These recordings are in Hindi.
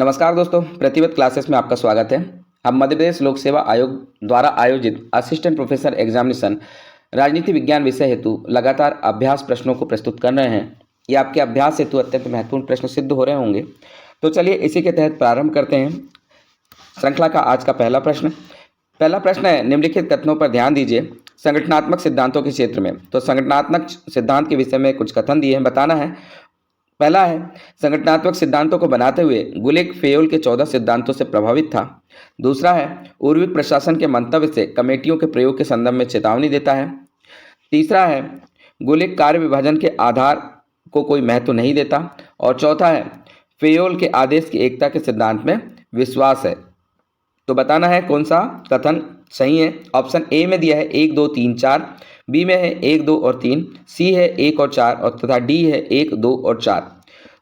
नमस्कार दोस्तों, प्रतिवत क्लासेस में आपका स्वागत है। हम मध्य प्रदेश लोक सेवा आयोग द्वारा आयोजित असिस्टेंट प्रोफेसर एग्जामिनेशन राजनीति विज्ञान विषय हेतु लगातार अभ्यास प्रश्नों को प्रस्तुत कर रहे हैं। ये आपके अभ्यास हेतु अत्यंत महत्वपूर्ण प्रश्न सिद्ध हो रहे होंगे। तो चलिए इसी के तहत प्रारंभ करते हैं श्रृंखला का आज का पहला प्रश्न है, निम्नलिखित कथनों पर ध्यान दीजिए। संगठनात्मक सिद्धांतों के क्षेत्र में, तो संगठनात्मक सिद्धांत के विषय में कुछ कथन दिए हैं, बताना है। पहला है, संगठनात्मक सिद्धांतों को बनाते हुए गुलिक फेयोल के 14 सिद्धांतों से प्रभावित था। दूसरा है, उर्विक प्रशासन के मंतव्य से कमेटियों के प्रयोग के संदर्भ में चेतावनी देता है। तीसरा है, गुलिक कार्य विभाजन के आधार को कोई महत्व नहीं देता। और चौथा है, फेयोल के आदेश की एकता के सिद्धांत में विश्वास है। तो बताना है कौन सा कथन सही है। ऑप्शन ए में दिया है 1, 2, 3, 4, बी में है 1, 2 और 3, सी है 1 और 4 और तथा डी है 1, 2 और 4।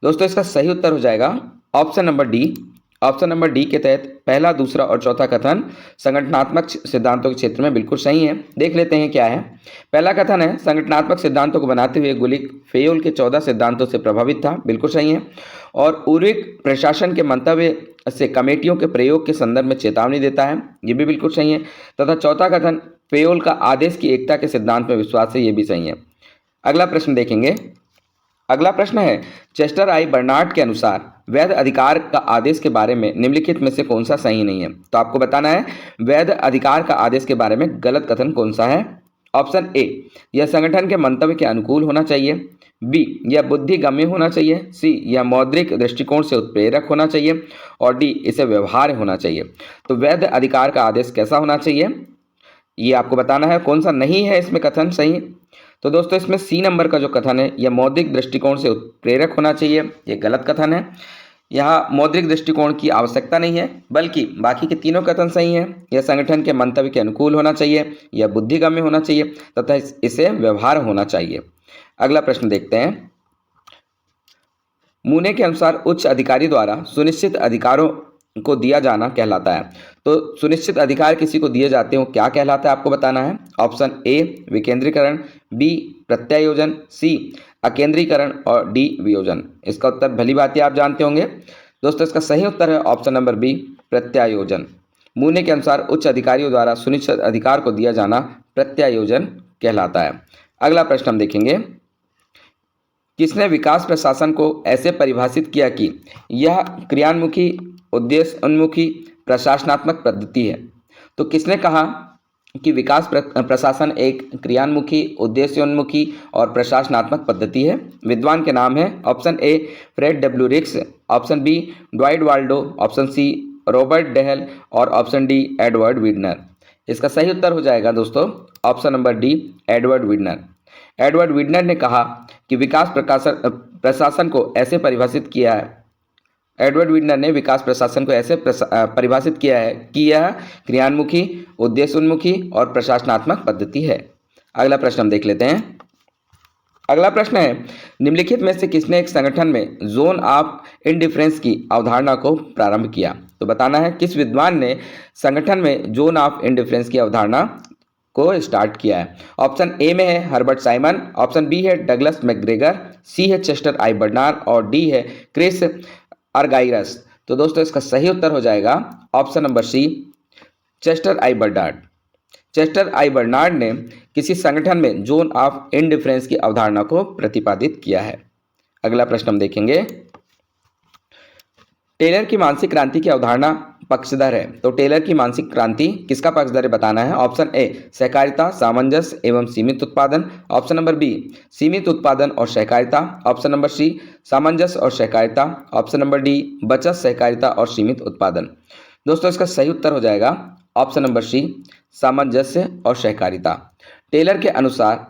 दोस्तों इसका सही उत्तर हो जाएगा option number D. Option number D के तहत पहला, दूसरा और चौथा कथन संगठनात्मक सिद्धांतों के क्षेत्र में बिल्कुल सही है। देख लेते हैं क्या है। पहला कथन है, संगठनात्मक सिद्धांतों को बनाते हुए गुलिक फेयोल के 14 सिद्धांतों से प्रभावित था, बिल्कुल सही है। और उर्विक प्रशासन के मंतव्य से कमेटियों के प्रयोग के संदर्भ में चेतावनी देता है, ये भी बिल्कुल सही है। तथा चौथा कथन फेयोल का आदेश की एकता के सिद्धांत में विश्वास है, ये भी सही है। अगला प्रश्न देखेंगे। अगला प्रश्न है, चेस्टर आई बर्नार्ड के अनुसार वैध अधिकार का आदेश के बारे में निम्नलिखित में से कौन सा सही नहीं है। तो आपको बताना है वैध अधिकार का आदेश के बारे में गलत कथन कौन सा है। ऑप्शन ए, यह संगठन के मंतव्य के अनुकूल होना चाहिए। बी, यह बुद्धिगम्य होना चाहिए। सी, यह मौद्रिक दृष्टिकोण से उत्प्रेरक होना चाहिए। और डी, इसे व्यवहार्य होना चाहिए। तो वैध अधिकार का आदेश कैसा होना चाहिए, ये आपको बताना है। कौन सा नहीं है इसमें कथन सही। तो दोस्तों इसमें सी नंबर का जो कथन है, यह मौद्रिक दृष्टिकोण से उत्प्रेरक होना चाहिए, ये गलत कथन है। यहाँ मौद्रिक दृष्टिकोण की आवश्यकता नहीं है, बल्कि बाकी के तीनों कथन सही हैं। यह संगठन के मंतव्य के अनुकूल होना चाहिए, यह बुद्धिगम्य होना चाहिए तथा इसे व्यवहार होना चाहिए। अगला प्रश्न देखते हैं। मूने के अनुसार उच्च अधिकारी द्वारा सुनिश्चित अधिकारों को दिया जाना कहलाता है। तो सुनिश्चित अधिकार किसी को दिए जाते हो क्या कहलाता है, आपको बताना है। ऑप्शन ए, विकेंद्रीकरण, बी, प्रत्यायोजन, सी, अकेंद्रीकरण और डी, वियोजन। इसका उत्तर भली भांति आप जानते होंगे। दोस्तों इसका सही उत्तर है ऑप्शन नंबर बी, प्रत्यायोजन। मूने के अनुसार उच्च अधिकारियों द्वारा सुनिश्चित अधिकार को दिया जाना प्रत्यायोजन कहलाता है। अगला प्रश्न हम देखेंगे। किसने विकास प्रशासन को ऐसे परिभाषित किया कि यह क्रियान्मुखी, उद्देश्य उन्मुखी, प्रशासनात्मक पद्धति है। तो किसने कहा कि विकास प्रशासन एक क्रियान्मुखी, उद्देश्योन्मुखी और प्रशासनात्मक पद्धति है। विद्वान के नाम है। Option A, Fred W Riggs. Option B, Dwight Waldo. Option C, Robert Dahl. और ऑप्शन डी, एडवर्ड विडनर। इसका सही उत्तर हो जाएगा दोस्तों option number D, Edward Weidner. Edward Weidner ने कहा कि विकास प्रशासन को ऐसे परिभाषित किया है। एडवर्ड विडनर ने विकास प्रशासन को ऐसे परिभाषित किया है कि यह क्रियान्मुखी, उद्देश्योन्मुखी और प्रशासनात्मक पद्धति है। अगला प्रश्न हम देख लेते हैं। अगला प्रश्न है, निम्नलिखित में से किसने एक संगठन में जोन ऑफ इंडिफरेंस की अवधारणा को प्रारंभ किया। तो बताना है किस विद्वान ने संगठन में जोन ऑफ इंडिफरेंस की अवधारणा को स्टार्ट किया है। ऑप्शन ए में है हर्बर्ट साइमन। ऑप्शन बी है डगलस मैकग्रेगर। सी है चेस्टर आई बर्नार्ड और डी है क्रिस अर्गाइरस। तो दोस्तों इसका सही उत्तर हो जाएगा option number C, Chester I Barnard. Chester I Barnard ने किसी संगठन में जोन ऑफ इंडिफरेंस की अवधारणा को प्रतिपादित किया है। अगला प्रश्न हम देखेंगे। टेलर की मानसिक क्रांति की अवधारणा पक्षधर है। तो टेलर की मानसिक क्रांति किसका पक्षधर है बताना है। ऑप्शन ए, सहकारिता, सामंजस्य एवं सीमित उत्पादन। ऑप्शन नंबर बी, सीमित उत्पादन और सहकारिता। ऑप्शन नंबर सी, सामंजस्य और सहकारिता। ऑप्शन नंबर डी, बचत, सहकारिता और सीमित उत्पादन। दोस्तों इसका सही उत्तर हो जाएगा ऑप्शन नंबर सी, सामंजस्य और सहकारिता। टेलर के अनुसार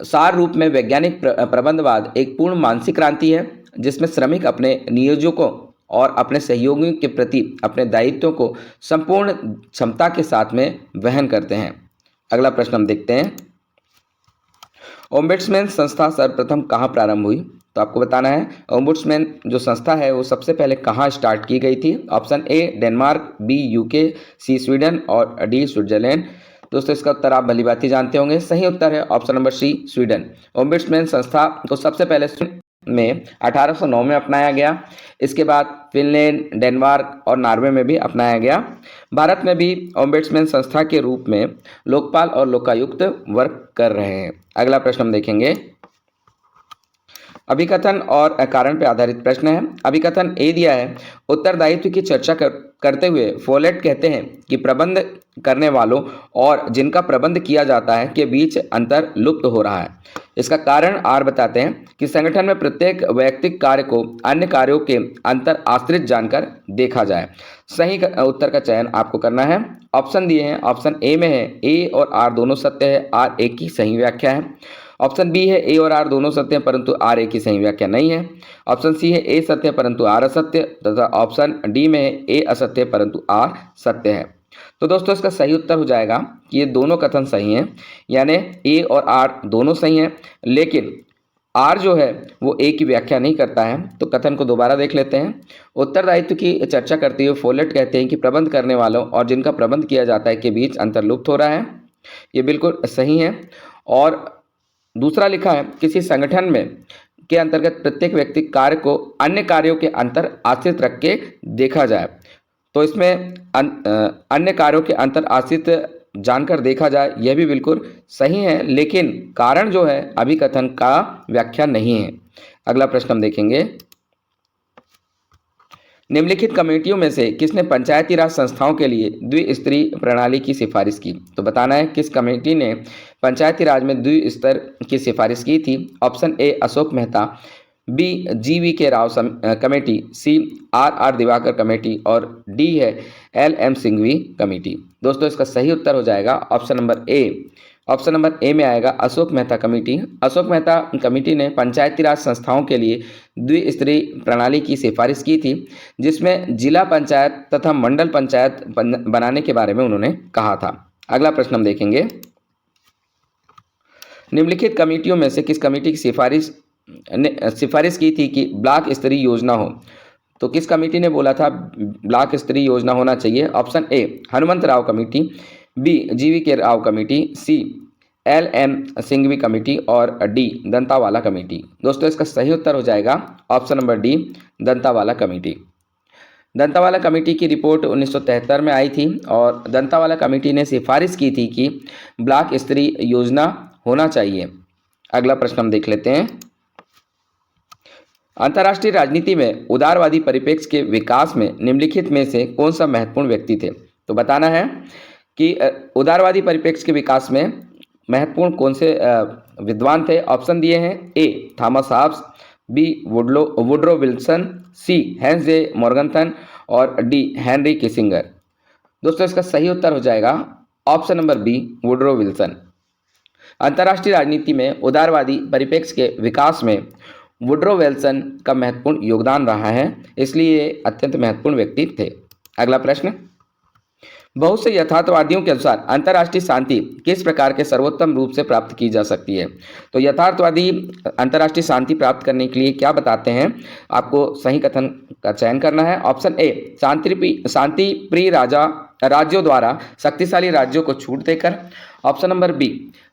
सार रूप में वैज्ञानिक प्रबंधवाद एक पूर्ण मानसिक क्रांति है, जिसमें श्रमिक अपने नियोजकों और अपने सहयोगियों के प्रति अपने दायित्वों को संपूर्ण क्षमता के साथ में वहन करते हैं। अगला प्रश्न हम देखते हैं। ओम्बुड्समैन संस्था सर्वप्रथम कहाँ प्रारंभ हुई। तो आपको बताना है ओम्बुड्समैन जो संस्था है वो सबसे पहले कहाँ स्टार्ट की गई थी। Option A, Denmark, B, UK, C, Sweden और डी, स्विट्जरलैंड। दोस्तों इसका उत्तर आप भली भांति जानते होंगे। सही उत्तर है option number C, Sweden. Ombudsman संस्था को सबसे पहले में 1809 में अपनाया गया। इसके बाद फिनलैंड, डेनमार्क और नॉर्वे में भी अपनाया गया। भारत में भी ओम्बुड्समैन संस्था के रूप में लोकपाल और लोकायुक्त वर्क कर रहे हैं। अगला प्रश्न हम देखेंगे, अभिकथन और कारण पर आधारित प्रश्न है। अभिकथन ए दिया है, उत्तरदायित्व की चर्चा करते हुए फोलेट कहते हैं कि प्रबंध करने वालों और जिनका प्रबंध किया जाता है के बीच अंतर लुप्त हो रहा है। इसका कारण आर बताते हैं कि संगठन में प्रत्येक वैयक्तिक कार्य को अन्य कार्यों के अंतर आश्रित जानकर देखा जाए। सही उत्तर का चयन आपको करना है। ऑप्शन दिए हैं, ऑप्शन ए में है ए और आर दोनों सत्य है, आर ए की सही व्याख्या है। ऑप्शन बी है ए और आर दोनों सत्य हैं परंतु आर ए की सही व्याख्या नहीं है। ऑप्शन सी है ए सत्य परंतु आर असत्य, तथा ऑप्शन डी में है ए असत्य परंतु आर सत्य है। तो दोस्तों इसका सही उत्तर हो जाएगा कि ये दोनों कथन सही हैं, यानी ए और आर दोनों सही हैं, लेकिन आर जो है वो ए की व्याख्या नहीं करता है। तो कथन को दोबारा देख लेते हैं। उत्तरदायित्व की चर्चा करते हुए फोलेट कहते हैं कि प्रबंध करने वालों और जिनका प्रबंध किया जाता है के बीच अंतर लुप्त हो रहा है। ये बिल्कुल सही है। और दूसरा लिखा है, किसी संगठन में के अंतर्गत प्रत्येक व्यक्ति कार्य को अन्य कार्यों के अंतर आश्रित रख के देखा जाए। तो इसमें अन्य कार्यों के अंतर आश्रित जानकर देखा जाए, यह भी बिल्कुल सही है, लेकिन कारण जो है अभिकथन का व्याख्या नहीं है। अगला प्रश्न हम देखेंगे, निम्नलिखित कमेटियों में से किसने पंचायती राज संस्थाओं के लिए द्विस्तरीय प्रणाली की सिफारिश की। तो बताना है किस कमेटी ने पंचायती राज में द्विस्तर की सिफारिश की थी। Option A Ashok Mehta, B G V. K Rao committee, C R Diwakar committee और डी है एल.एम. सिंघवी कमेटी। दोस्तों इसका सही उत्तर हो जाएगा option number A. Option number A में आएगा अशोक मेहता कमेटी। अशोक मेहता कमेटी ने पंचायती राज संस्थाओं के लिए द्विस्तरीय प्रणाली की सिफारिश की थी, जिसमें जिला पंचायत तथा मंडल पंचायत बनाने के बारे में उन्होंने कहा था। अगला प्रश्न हम देखेंगे, निम्नलिखित कमेटियों में से किस कमेटी की सिफारिश की थी कि ब्लॉक स्तरीय योजना हो। तो किस कमेटी ने बोला था ब्लॉक स्तरीय योजना होना चाहिए। Option A Hanumantha Rao committee, B G V. K Rao committee, C L M. Singhvi committee और डी दंतावाला कमेटी। दोस्तों इसका सही उत्तर हो जाएगा option number D Dantwala committee. Dantwala committee की रिपोर्ट 1973 में आई थी और दंतावाला कमेटी ने सिफारिश की थी कि ब्लॉक स्तरीय योजना होना चाहिए। अगला प्रश्न हम देख लेते हैं, अंतर्राष्ट्रीय राजनीति में उदारवादी परिप्रेक्ष्य के विकास में निम्नलिखित में से कौन सा महत्वपूर्ण व्यक्ति थे। तो बताना है कि उदारवादी परिप्रेक्ष्य के विकास में महत्वपूर्ण कौन से विद्वान थे। ऑप्शन दिए हैं, A Thomas Hobbes, B Woodrow Wilson, C Hans J Morgenthau और डी हेनरी किसिंगर। दोस्तों इसका सही उत्तर हो जाएगा option number B Woodrow Wilson. अंतर्राष्ट्रीय राजनीति में उदारवादी परिप्रेक्ष्य के विकास में वुडरो विल्सन का महत्वपूर्ण योगदान रहा है, इसलिए ये अत्यंत महत्वपूर्ण व्यक्ति थे। अगला प्रश्न, बहुत से यथार्थवादियों के अनुसार अंतर्राष्ट्रीय शांति किस प्रकार के सर्वोत्तम रूप से प्राप्त की जा सकती है। तो यथार्थवादी अंतर्राष्ट्रीय शांति प्राप्त करने के लिए क्या बताते हैं, आपको सही कथन का चयन करना है। ऑप्शन ए शांति प्रिय राज्यों द्वारा शक्तिशाली राज्यों को छूट देकर। ऑप्शन नंबर बी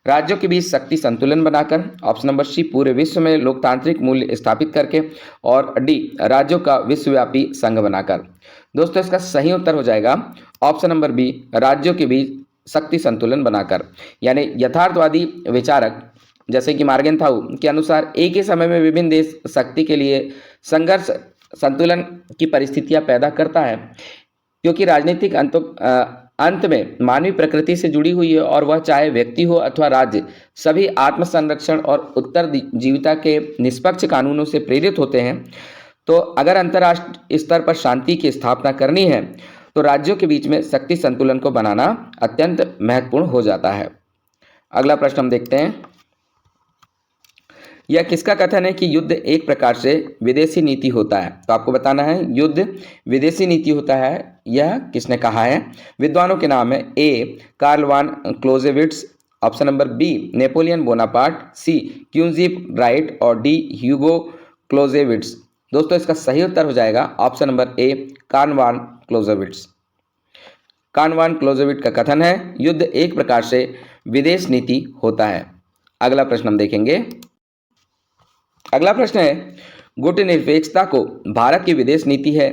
राज्यों के बीच शक्ति संतुलन बनाकर। ऑप्शन नंबर सी पूरे विश्व में लोकतांत्रिक मूल्य स्थापित करके और डी राज्यों का विश्वव्यापी संघ बनाकर। दोस्तों इसका सही उत्तर हो जाएगा ऑप्शन नंबर बी राज्यों के बीच शक्ति संतुलन बनाकर। यानी यथार्थवादी विचारक जैसे कि मार्गेंथाउ के अनुसार एक ही समय में विभिन्न देश शक्ति के लिए संघर्ष संतुलन की परिस्थितियां पैदा करता है, क्योंकि राजनीतिक अंत में मानवीय प्रकृति से जुड़ी हुई है और वह चाहे व्यक्ति हो अथवा राज्य, सभी आत्मसंरक्षण और उत्तरजीविता के निष्पक्ष कानूनों से प्रेरित होते हैं। तो अगर अंतर्राष्ट्रीय स्तर पर शांति की स्थापना करनी है तो राज्यों के बीच में शक्ति संतुलन को बनाना अत्यंत महत्वपूर्ण हो जाता है। अगला प्रश्न हम देखते हैं, यह किसका कथन है कि युद्ध एक प्रकार से विदेशी नीति होता है। तो आपको बताना है युद्ध विदेशी नीति होता है, यह किसने कहा है। विद्वानों के नाम है, A Carl von Clausewitz, option number B Napoleon Bonaparte, C Quincy Wright और डी ह्यूगो क्लोजेविट्स। दोस्तों इसका सही उत्तर हो जाएगा option number A Carl von Clausewitz. Carl von Clausewitz का कथन है युद्ध एक प्रकार से विदेश नीति होता है। अगला प्रश्न हम देखेंगे, अगला प्रश्न है, गुटनिरपेक्षता को भारत की विदेश नीति है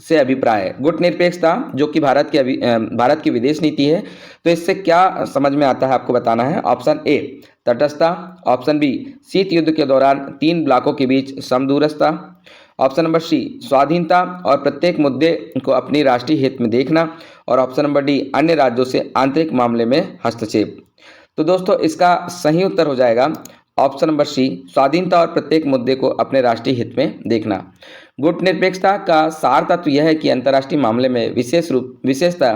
से अभिप्राय है। गुटनिरपेक्षता जो कि भारत की विदेश नीति है, तो इससे क्या समझ में आता है आपको बताना है। ऑप्शन ए तटस्थता, ऑप्शन बी शीत युद्ध के दौरान 3 ब्लॉकों के बीच समदूरस्था, ऑप्शन नंबर सी स्वाधीनता और प्रत्येक मुद्दे को अपनी राष्ट्रीय हित में देखना, और ऑप्शन नंबर डी अन्य राज्यों से आंतरिक मामले में हस्तक्षेप। तो दोस्तों इसका सही उत्तर हो जाएगा ऑप्शन नंबर सी स्वाधीनता और प्रत्येक मुद्दे को अपने राष्ट्रीय हित में देखना। गुटनिरपेक्षता का सार तत्व यह है कि अंतर्राष्ट्रीय मामले में विशेषता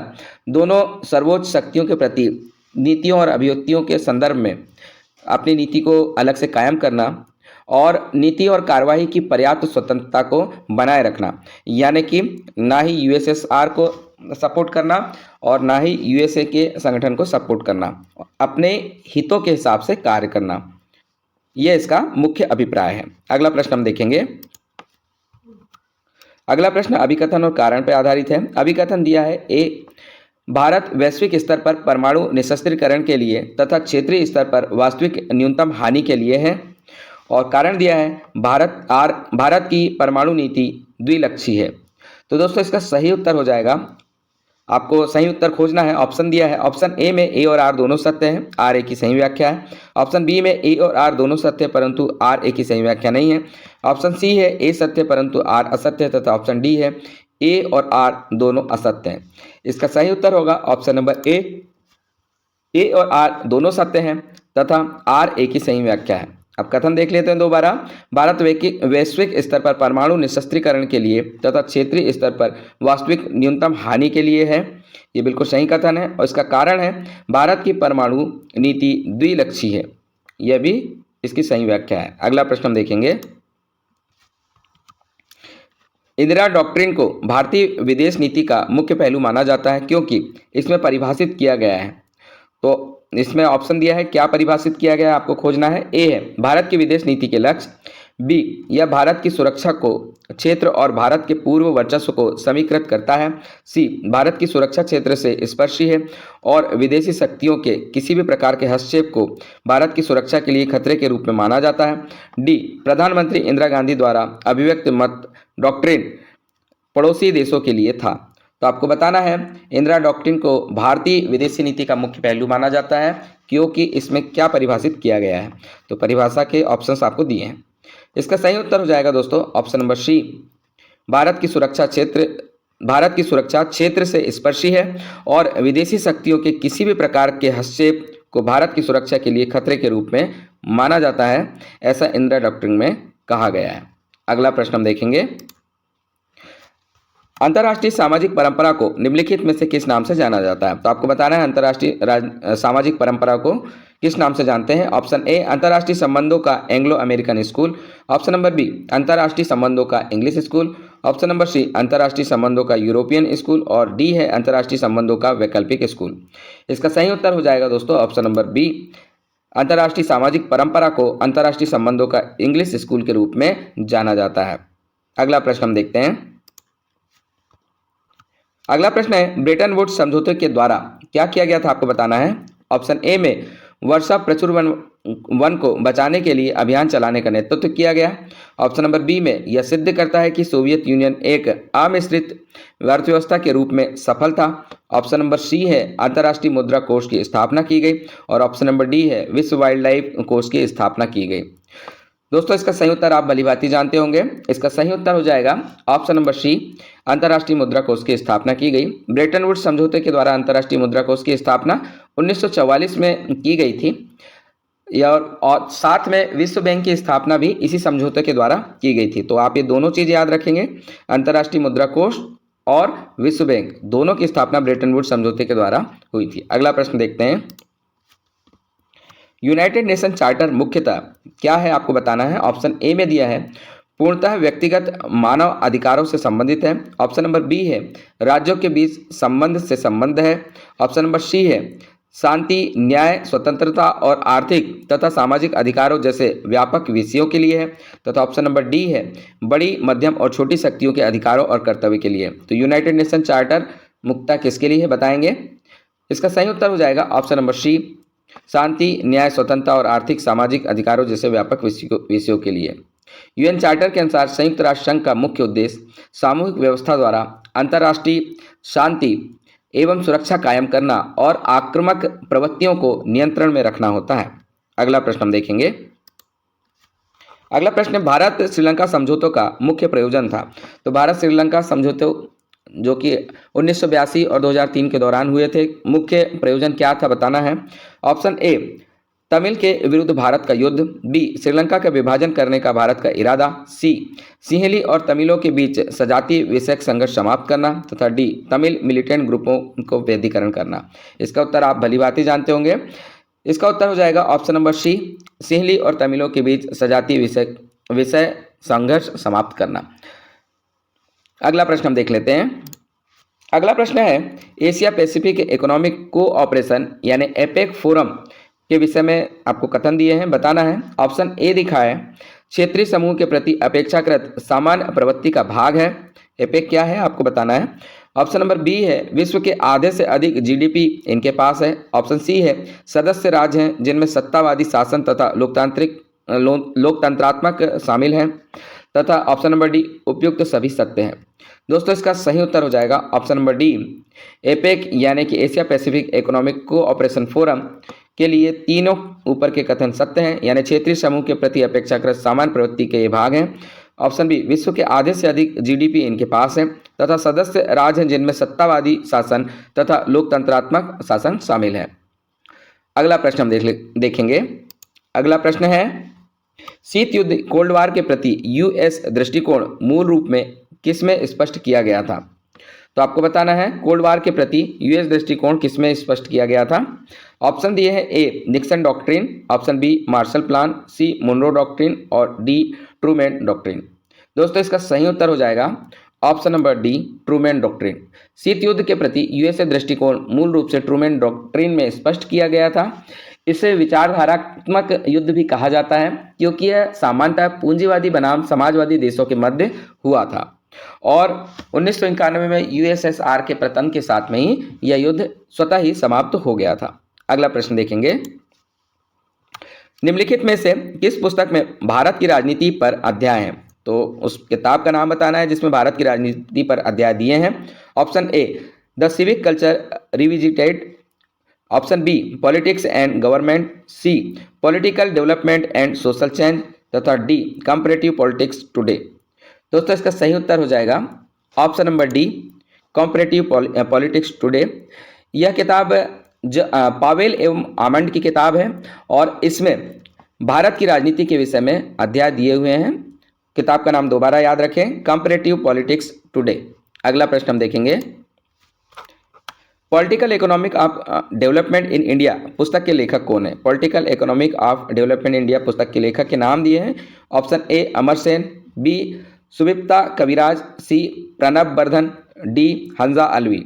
दोनों सर्वोच्च शक्तियों के प्रति नीतियों और अभिव्यक्तियों के संदर्भ में अपनी नीति को अलग से कायम करना और नीति और कार्यवाही की पर्याप्त स्वतंत्रता को बनाए रखना, यानी कि ना ही यूएसएसआर को सपोर्ट करना और ना ही यूएसए के संगठन को सपोर्ट करना, अपने हितों के हिसाब से कार्य करना, यह इसका मुख्य अभिप्राय है। अगला प्रश्न हम देखेंगे। अगला प्रश्न अभिकथन और कारण पर आधारित है। अभिकथन दिया है, ए भारत वैश्विक स्तर पर परमाणु निशस्त्रीकरण के लिए तथा क्षेत्रीय स्तर पर वास्तविक न्यूनतम हानि के लिए है, और कारण दिया है भारत की परमाणु नीति द्विलक्षी है। तो दोस्तों इसका सही उत्तर हो जाएगा, आपको सही उत्तर खोजना है। ऑप्शन दिया है, ऑप्शन ए में ए और आर दोनों सत्य हैं, आर ए की सही व्याख्या है। ऑप्शन बी में ए और आर दोनों सत्य है परंतु आर ए की सही व्याख्या नहीं है। ऑप्शन सी है ए सत्य परंतु आर असत्य है, तथा ऑप्शन डी है ए और आर दोनों असत्य हैं। इसका सही उत्तर होगा ऑप्शन नंबर ए और आर दोनों सत्य हैं तथा आर ए की सही व्याख्या है। अब कथन देख लेते हैं दोबारा। भारत वैश्विक स्तर पर परमाणु निशस्त्रीकरण के लिए तथा क्षेत्रीय स्तर पर वास्तविक न्यूनतम हानि के लिए है, ये बिल्कुल सही कथन है, और इसका कारण है भारत की परमाणु नीति द्विलक्षी है, यह भी इसकी सही व्याख्या है। अगला प्रश्न हम देखेंगे। इंदिरा डॉक्ट्रिन को भारतीय विदेश नीति का मुख्य पहलू माना जाता है क्योंकि इसमें परिभाषित किया गया है। तो इसमें ऑप्शन दिया है, क्या परिभाषित किया गया है आपको खोजना है। ए है भारत की विदेश नीति के लक्ष्य, बी यह भारत की सुरक्षा को क्षेत्र और भारत के पूर्व वर्चस्व को समीकृत करता है, सी भारत की सुरक्षा क्षेत्र से स्पर्शी है और विदेशी शक्तियों के किसी भी प्रकार के हस्तक्षेप को भारत की सुरक्षा के लिए खतरे के रूप में माना जाता है, डी प्रधानमंत्री इंदिरा गांधी द्वारा अभिव्यक्त मत डॉक्ट्रिन पड़ोसी देशों के लिए था। तो आपको बताना है इंदिरा डॉक्ट्रिन को भारतीय विदेशी नीति का मुख्य पहलू माना जाता है क्योंकि इसमें क्या परिभाषित किया गया है। तो परिभाषा के ऑप्शंस आपको दिए हैं। इसका सही उत्तर हो जाएगा दोस्तों ऑप्शन नंबर सी भारत की सुरक्षा क्षेत्र से स्पर्शी है और विदेशी शक्तियों के किसी भी प्रकार के हस्तक्षेप को भारत की सुरक्षा के लिए खतरे के रूप में माना जाता है, ऐसा इंदिरा डॉक्ट्रिन में कहा गया है। अगला प्रश्न हम देखेंगे। अंतर्राष्ट्रीय सामाजिक परंपरा को निम्नलिखित में से किस नाम से जाना जाता है। तो आपको बताना है अंतर्राष्ट्रीय सामाजिक परंपरा को किस नाम से जानते हैं। ऑप्शन ए अंतर्राष्ट्रीय संबंधों का Anglo American school, option number B अंतर्राष्ट्रीय संबंधों का English school, option number C अंतर्राष्ट्रीय संबंधों का यूरोपियन स्कूल, और डी है अंतर्राष्ट्रीय संबंधों का वैकल्पिक स्कूल। इसका सही उत्तर हो जाएगा दोस्तों ऑप्शन नंबर बी अंतर्राष्ट्रीय सामाजिक परंपरा को अंतर्राष्ट्रीय संबंधों का इंग्लिश स्कूल के रूप में जाना जाता है। अगला प्रश्न हम देखते हैं। अगला प्रश्न है ब्रेटन वुड्स समझौते के द्वारा क्या किया गया था, आपको बताना है। ऑप्शन ए में वर्षा प्रचुर वन को बचाने के लिए अभियान चलाने का नेतृत्व किया गया। ऑप्शन नंबर बी में यह सिद्ध करता है कि सोवियत यूनियन एक अमिश्रित अर्थव्यवस्था के रूप में सफल था। ऑप्शन नंबर सी है अंतर्राष्ट्रीय मुद्रा कोष की स्थापना की गई, और ऑप्शन नंबर डी है विश्व वाइल्ड लाइफ कोष की स्थापना की गई। दोस्तों इसका सही उत्तर आप भलीभांति जानते होंगे। इसका सही उत्तर हो जाएगा ऑप्शन नंबर सी अंतर्राष्ट्रीय मुद्रा कोष की स्थापना की गई। ब्रेटन वुड्स समझौते के द्वारा अंतर्राष्ट्रीय मुद्रा कोष की स्थापना 1944 में की गई थी और साथ में विश्व बैंक की स्थापना भी इसी समझौते के द्वारा की गई थी। तो आप ये दोनों चीज़ याद रखेंगे, अंतर्राष्ट्रीय मुद्रा कोष और विश्व बैंक दोनों की स्थापना ब्रेटन वुड्स समझौते के द्वारा हुई थी। अगला प्रश्न देखते हैं। यूनाइटेड नेशन चार्टर मुख्यतः क्या है, आपको बताना है। ऑप्शन ए में दिया है पूर्णतः व्यक्तिगत मानव अधिकारों से संबंधित है। ऑप्शन नंबर बी है राज्यों के बीच संबंध से संबंध है। ऑप्शन नंबर सी है शांति, न्याय, स्वतंत्रता और आर्थिक तथा सामाजिक अधिकारों जैसे व्यापक विषयों के लिए है। तथा ऑप्शन नंबर डी है बड़ी, मध्यम और छोटी शक्तियों के अधिकारों और कर्तव्य के लिए। तो यूनाइटेड नेशन चार्टर मुख्यतः किसके लिए है बताएंगे। इसका सही उत्तर हो जाएगा ऑप्शन नंबर सी शांति, न्याय, स्वतंत्रता और आर्थिक सामाजिक अधिकारों जैसे व्यापक विषयों के लिए। यूएन चार्टर के अनुसार संयुक्त राष्ट्र संघ का मुख्य उद्देश्य सामूहिक व्यवस्था द्वारा अंतर्राष्ट्रीय शांति एवं सुरक्षा कायम करना और आक्रामक प्रवृत्तियों को नियंत्रण में रखना होता है। अगला प्रश्न हम देखेंगे। अगला प्रश्न है, भारत श्रीलंका समझौतों का मुख्य प्रयोजन था। तो भारत श्रीलंका समझौते जो कि 1982 और 2003 के दौरान हुए थे, मुख्य प्रयोजन क्या था बताना है। ऑप्शन ए, तमिल के विरुद्ध भारत का युद्ध। बी, श्रीलंका का विभाजन करने का भारत का इरादा। सी, सिंहली और तमिलों के बीच सजातीय विषयक संघर्ष समाप्त करना। तथा डी, तमिल मिलिटेंट ग्रुपों को वैधीकरण करना। इसका उत्तर आप भली भांति जानते होंगे। इसका उत्तर हो जाएगा ऑप्शन नंबर सी, सिंहली और तमिलों के बीच सजातीय विषय संघर्ष समाप्त करना। अगला प्रश्न हम देख लेते हैं। अगला प्रश्न है, एशिया पैसिफिक इकोनॉमिक कोऑपरेशन यानी एपेक फोरम के विषय में आपको कथन दिए हैं, बताना है। ऑप्शन ए दिखा है, क्षेत्रीय समूह के प्रति अपेक्षाकृत सामान्य प्रवृत्ति का भाग है। एपेक क्या है आपको बताना है। ऑप्शन नंबर बी है, विश्व के आधे से अधिक जीडीपी इनके पास है। ऑप्शन सी है, सदस्य राज्य हैं जिनमें सत्तावादी शासन तथा लोकतंत्रात्मक शामिल हैं। तथा ऑप्शन नंबर डी, उपयुक्त सभी सत्य हैं। दोस्तों इसका सही उत्तर हो जाएगा ऑप्शन नंबर डी, एपेक यानी कि Asia Pacific economic cooperation forum के लिए तीनों ऊपर के कथन सत्य हैं, यानी क्षेत्रीय समूह के प्रति अपेक्षाकृत सामान्य प्रवृत्ति के ये भाग हैं। ऑप्शन बी, विश्व के आधे से अधिक जीडीपी इनके पास है तथा सदस्य राज्य हैं जिनमें सत्तावादी शासन तथा लोकतंत्रात्मक शासन शामिल है। अगला प्रश्न हम देखेंगे। अगला प्रश्न है, शीत युद्ध कोल्ड वार के प्रति यूएस दृष्टिकोण मूल रूप में किसमें स्पष्ट किया गया था। तो आपको बताना है, कोल्ड वार के प्रति यूएस दृष्टिकोण किसमें स्पष्ट किया गया था। ऑप्शन दिए हैं, A Nixon doctrine, option B Marshall plan, C Monroe doctrine और डी ट्रूमैन डॉक्ट्रिन। दोस्तों इसका सही उत्तर हो जाएगा option number D, Truman doctrine. शीत युद्ध के प्रति यूएसए दृष्टिकोण मूल रूप से ट्रूमैन डॉक्ट्रिन में स्पष्ट किया गया था। इसे विचारधारात्मक युद्ध भी कहा जाता है क्योंकि यह सामान्यतः पूंजीवादी बनाम समाजवादी देशों के मध्य हुआ था और 1991 में यूएसएसआर के पतन के साथ में ही यह युद्ध स्वतः ही समाप्त हो गया था। अगला प्रश्न देखेंगे। निम्नलिखित में से किस पुस्तक में भारत की राजनीति पर अध्याय है। तो उस किताब का नाम बताना है जिसमें भारत की राजनीति पर अध्याय दिए हैं। Option A, the civic culture revisited. Option B, politics and government. C, political development and social change. तथा डी, कंपैरेटिव पॉलिटिक्स टुडे। दोस्तों इसका सही उत्तर हो जाएगा option number D, comparative politics today. यह किताब पावेल एवं आमंड की किताब है और इसमें भारत की राजनीति के विषय में अध्याय दिए हुए हैं। किताब का नाम दोबारा याद रखें, कंपैरेटिव पॉलिटिक्स टुडे। अगला प्रश्न हम देखेंगे। Political economic of development in India पुस्तक के लेखक कौन है। Political economic of development India पुस्तक के लेखक के नाम दिए हैं। Option A, Amar Sen. B, Suvipta Kaviraj. C, Pranab Bardhan. D, Hamza Alavi.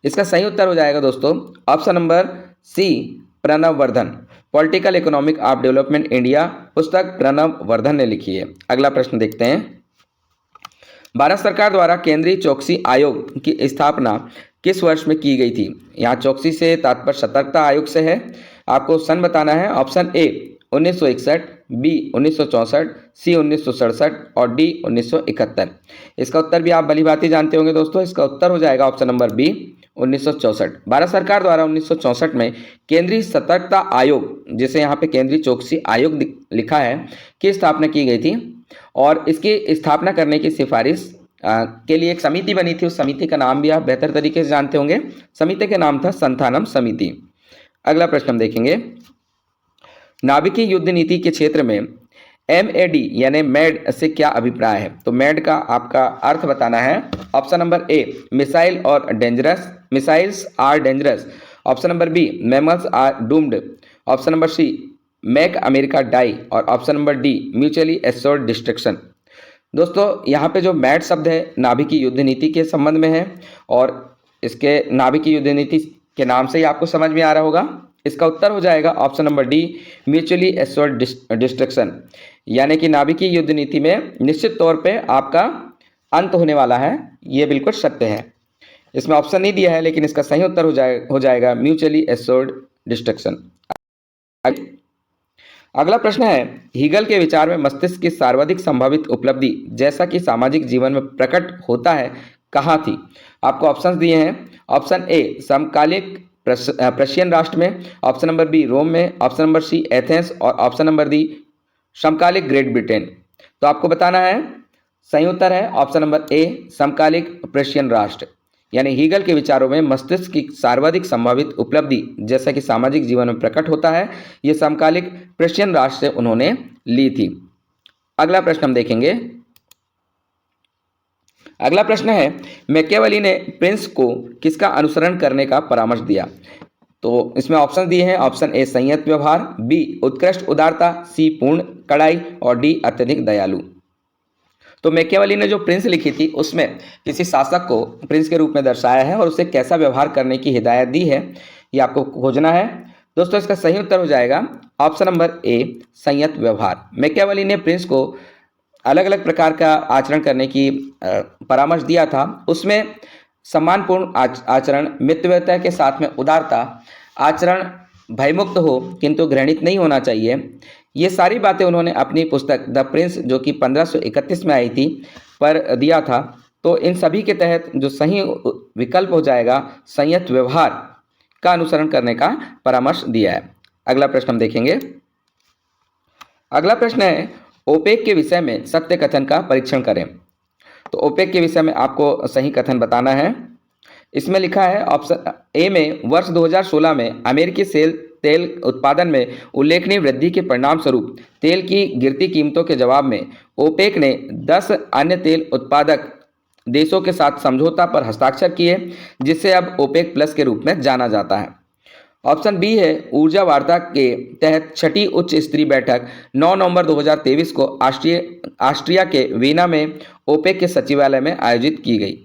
इसका सही उत्तर हो जाएगा दोस्तों option number C, Pranab Bardhan. Political economic of development India पुस्तक प्रणब वर्धन ने लिखी है। अगला प्रश्न देखते हैं। भारत सरकार द्वारा केंद्रीय चौकसी आयोग की स्थापना किस वर्ष में की गई थी। यहाँ चौकसी से तात्पर्य सतर्कता आयोग से है। आपको सन बताना है। ऑप्शन ए 1961, बी 1964, सी 1967 और डी 1971। इसका उत्तर भी आप भली भांति जानते होंगे दोस्तों। इसका उत्तर हो जाएगा ऑप्शन नंबर बी 1964। भारत सरकार द्वारा 1964 में केंद्रीय सतर्कता आयोग, जिसे यहाँ पे केंद्रीय चौकसी आयोग लिखा है, की स्थापना की गई थी और इसकी स्थापना करने की सिफारिश के लिए एक समिति बनी थी। उस समिति का नाम भी आप बेहतर तरीके से जानते होंगे। समिति का नाम था संथानम समिति। अगला प्रश्न हम देखेंगे। नाभिकीय युद्ध नीति के क्षेत्र में MAD यानी मैड से क्या अभिप्राय है। तो मैड का आपका अर्थ बताना है। ऑप्शन नंबर ए, मिसाइल और dangerous, missiles are dangerous. Option number B, mammals are doomed. Option number C, make America die. और option number D, mutually assured destruction. दोस्तों यहाँ पे जो मैड शब्द है नाभिकीय युद्ध नीति के संबंध में है और इसके नाभिकीय युद्ध नीति के नाम से ही आपको समझ में आ रहा होगा। इसका उत्तर हो जाएगा option number D, mutually assured destruction. यानी कि नाभिकीय युद्ध नीति में निश्चित तौर पे आपका अंत होने वाला है, ये बिल्कुल सत्य है। इसमें ऑप्शन नहीं दिया है लेकिन इसका सही उत्तर हो जाएगा म्यूचुअली एश्योर्ड डिस्ट्रक्शन। अगला प्रश्न है, हीगल के विचार में मस्तिष्क की सर्वाधिक संभावित उपलब्धि जैसा कि सामाजिक जीवन में प्रकट होता है कहाँ थी? आपको ऑप्शंस दिए हैं। ऑप्शन ए समकालिक प्रशियन राष्ट्र में, ऑप्शन नंबर बी रोम में, ऑप्शन नंबर सी एथेंस और ऑप्शन नंबर डी समकालिक ग्रेट ब्रिटेन। तो आपको बताना है, सही उत्तर है ऑप्शन नंबर ए समकालिक प्रशियन राष्ट्र। यानी हीगल के विचारों में मस्तिष्क की सर्वाधिक संभावित उपलब्धि जैसा कि सामाजिक जीवन में प्रकट होता है, ये समकालिक प्रशियन राष्ट्र से उन्होंने ली थी। अगला प्रश्न हम देखेंगे। अगला प्रश्न है, मैकियावेली ने प्रिंस को किसका अनुसरण करने का परामर्श दिया? तो इसमें ऑप्शन दिए हैं। ऑप्शन ए संयत व्यवहार, बी उत्कृष्ट उदारता, सी पूर्ण कड़ाई और डी अत्यधिक दयालु। तो मैकियावेली ने जो प्रिंस लिखी थी उसमें किसी शासक को प्रिंस के रूप में दर्शाया है और उसे कैसा व्यवहार करने की हिदायत दी है, ये आपको खोजना है। दोस्तों इसका सही उत्तर हो जाएगा ऑप्शन नंबर ए संयत व्यवहार। मैकियावेली ने प्रिंस को अलग अलग प्रकार का आचरण करने की परामर्श दिया था। उसमें सम्मानपूर्ण आचरण, मितव्ययता के साथ में उदारता, आचरण भयमुक्त हो किंतु घृणित नहीं होना चाहिए, ये सारी बातें उन्होंने अपनी पुस्तक द प्रिंस जो कि 1531 में आई थी पर दिया था। तो इन सभी के तहत जो सही विकल्प हो जाएगा संयत व्यवहार का अनुसरण करने का परामर्श दिया है। अगला प्रश्न हम देखेंगे। अगला प्रश्न है, ओपेक के विषय में सत्य कथन का परीक्षण करें। तो ओपेक के विषय में आपको सही कथन बताना है। इसमें लिखा है ऑप्शन ए में वर्ष 2016 में अमेरिकी तेल उत्पादन में उल्लेखनीय वृद्धि के परिणाम स्वरूप तेल की गिरती कीमतों के जवाब में ओपेक ने 10 अन्य तेल उत्पादक देशों के साथ समझौता पर हस्ताक्षर किए, जिसे अब ओपेक प्लस के रूप में जाना जाता है। ऑप्शन बी है ऊर्जा वार्ता के तहत छठी उच्च स्तरीय बैठक 9 नवंबर 2023 को ऑस्ट्रिया के वीना में ओपेक के सचिवालय में आयोजित की गई।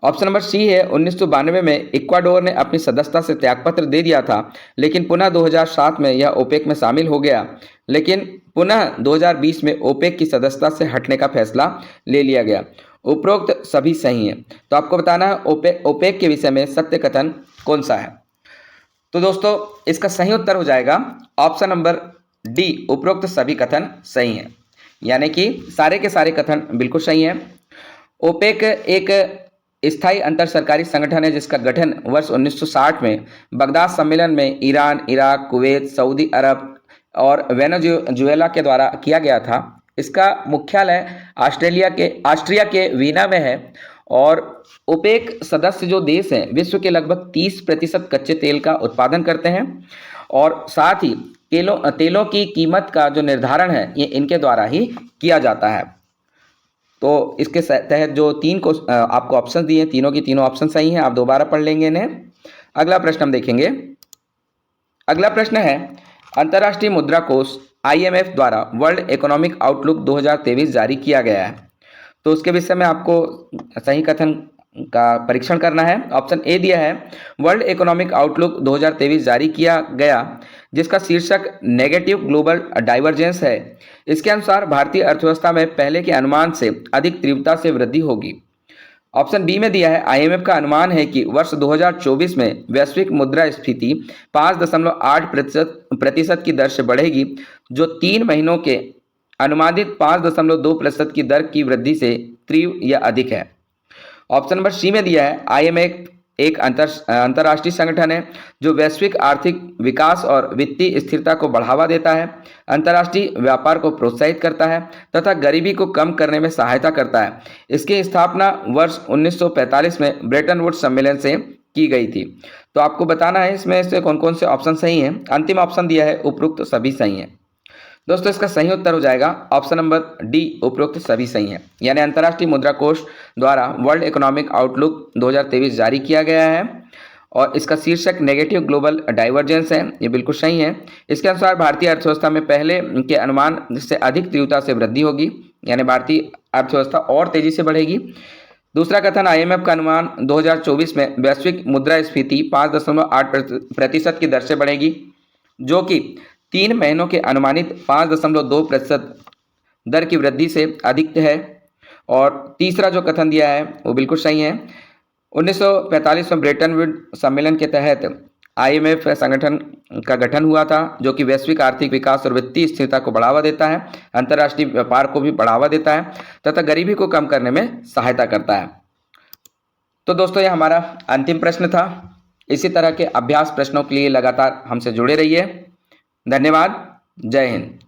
ऑप्शन नंबर सी है 1992 में इक्वाडोर ने अपनी सदस्यता से त्यागपत्र दे दिया था, लेकिन पुनः 2007 में यह ओपेक में शामिल हो गया, लेकिन पुनः 2020 में ओपेक की सदस्यता से हटने का फैसला ले लिया गया। उपरोक्त सभी सही हैं। तो आपको बताना है ओपेक के विषय में सत्य कथन कौन सा है। तो दोस्तों इसका सही उत्तर हो जाएगा ऑप्शन नंबर डी, उपरोक्त सभी कथन सही हैं। यानी कि सारे के सारे कथन बिल्कुल सही हैं। ओपेक एक स्थायी अंतर सरकारी संगठन है जिसका गठन वर्ष 1960 में बगदाद सम्मेलन में ईरान, इराक, कुवैत, सऊदी अरब और वेनेजुएला के द्वारा किया गया था। इसका मुख्यालय ऑस्ट्रिया के वीना में है और ओपेक सदस्य जो देश हैं विश्व के लगभग 30% कच्चे तेल का उत्पादन करते हैं और साथ ही तेलों की कीमत का जो निर्धारण है ये इनके द्वारा ही किया जाता है। तो इसके तहत जो आपको ऑप्शन दिए हैं, तीनों की तीनों ऑप्शन सही हैं। आप दोबारा पढ़ लेंगे इन्हें। अगला प्रश्न हम देखेंगे। अगला प्रश्न है, अंतर्राष्ट्रीय मुद्रा कोष IMF द्वारा वर्ल्ड इकोनॉमिक आउटलुक 2023 जारी किया गया है। तो उसके विषय में आपको सही कथन का परीक्षण करना है। ऑप्शन ए दिया है वर्ल्ड इकोनॉमिक आउटलुक 2023 जारी किया गया, जिसका शीर्षक नेगेटिव ग्लोबल डाइवर्जेंस है। इसके अनुसार भारतीय अर्थव्यवस्था में पहले के अनुमान से अधिक तीव्रता से वृद्धि होगी। ऑप्शन बी में दिया है IMF का अनुमान है कि वर्ष 2024 में वैश्विक मुद्रास्फीति 5.8% की दर से बढ़ेगी, जो 3 महीनों के अनुमानित 5.2% की दर की वृद्धि से तीव्र या अधिक है। ऑप्शन नंबर सी में दिया है IMF एक अंतर्राष्ट्रीय संगठन है जो वैश्विक आर्थिक विकास और वित्तीय स्थिरता को बढ़ावा देता है, अंतर्राष्ट्रीय व्यापार को प्रोत्साहित करता है तथा गरीबी को कम करने में सहायता करता है। इसकी स्थापना वर्ष 1945 में ब्रेटन वुड्स सम्मेलन से की गई थी। तो आपको बताना है इसमें से कौन कौन से ऑप्शन सही हैं। अंतिम ऑप्शन दिया है उपरोक्त सभी सही हैं। दोस्तों इसका सही उत्तर हो जाएगा ऑप्शन नंबर डी, उपरोक्त सभी सही हैं। यानी अंतर्राष्ट्रीय मुद्रा कोष द्वारा वर्ल्ड इकोनॉमिक आउटलुक 2023 जारी किया गया है और इसका शीर्षक नेगेटिव ग्लोबल डाइवर्जेंस है। ये बिल्कुल सही है। इसके अनुसार भारतीय अर्थव्यवस्था में पहले के अनुमान से अधिक तीव्रता से वृद्धि होगी, यानी भारतीय अर्थव्यवस्था और तेजी से बढ़ेगी। दूसरा कथन IMF का अनुमान 2024 में वैश्विक मुद्रास्फीति 5.8% की दर से बढ़ेगी, जो कि 3 महीनों के अनुमानित 5.2% दर की वृद्धि से अधिक है। और तीसरा जो कथन दिया है वो बिल्कुल सही है। 1945 में ब्रेटन वुड्स सम्मेलन के तहत IMF संगठन का गठन हुआ था, जो कि वैश्विक आर्थिक विकास और वित्तीय स्थिरता को बढ़ावा देता है, अंतर्राष्ट्रीय व्यापार को भी बढ़ावा देता है तथा गरीबी को कम करने में सहायता करता है। तो दोस्तों, ये हमारा अंतिम प्रश्न था। इसी तरह के अभ्यास प्रश्नों के लिए लगातार हमसे जुड़े रहिए। धन्यवाद। जय हिंद।